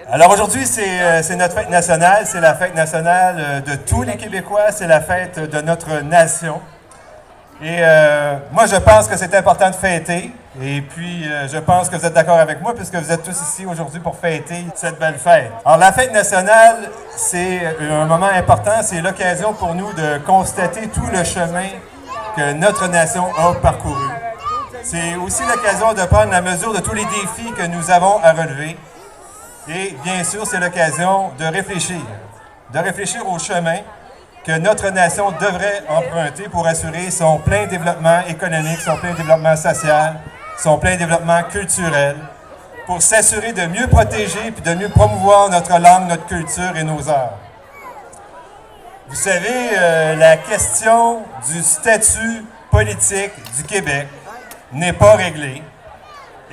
Alors aujourd'hui, c'est notre fête nationale, c'est la fête nationale de tous les Québécois, c'est la fête de notre nation. Et moi, je pense que c'est important de fêter. Et puis, je pense que vous êtes d'accord avec moi puisque vous êtes tous ici aujourd'hui pour fêter cette belle fête. Alors, la fête nationale, c'est un moment important. C'est l'occasion pour nous de constater tout le chemin que notre nation a parcouru. C'est aussi l'occasion de prendre la mesure de tous les défis que nous avons à relever. Et bien sûr, c'est l'occasion de réfléchir au chemin que notre nation devrait emprunter pour assurer son plein développement économique, son plein développement social, son plein développement culturel, pour s'assurer de mieux protéger et de mieux promouvoir notre langue, notre culture et nos arts. Vous savez, la question du statut politique du Québec n'est pas réglée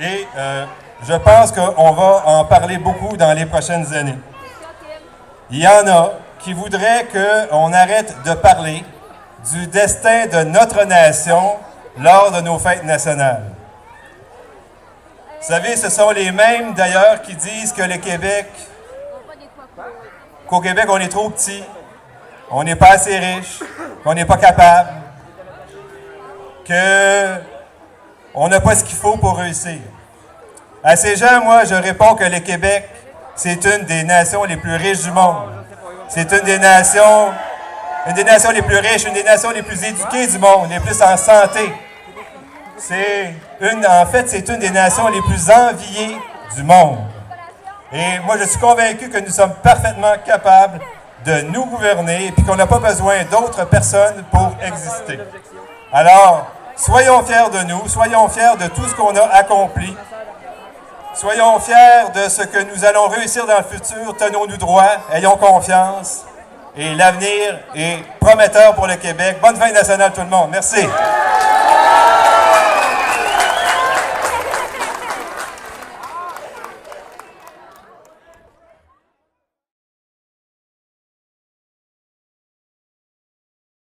et je pense qu'on va en parler beaucoup dans les prochaines années. Il y en a qui voudraient qu'on arrête de parler du destin de notre nation lors de nos fêtes nationales. Vous savez, ce sont les mêmes d'ailleurs qui disent que qu'au Québec, on est trop petit, on n'est pas assez riche, qu'on n'est pas capable, qu'on n'a pas ce qu'il faut pour réussir. À ces gens, moi, je réponds que le Québec, c'est une des nations les plus riches du monde. C'est une des nations les plus riches, une des nations les plus éduquées du monde, les plus en santé. En fait, c'est une des nations les plus enviées du monde. Et moi, je suis convaincu que nous sommes parfaitement capables de nous gouverner et puis qu'on n'a pas besoin d'autres personnes pour exister. Alors, soyons fiers de nous, soyons fiers de tout ce qu'on a accompli. Soyons fiers de ce que nous allons réussir dans le futur. Tenons-nous droit, ayons confiance. Et l'avenir est prometteur pour le Québec. Bonne fête nationale tout le monde. Merci.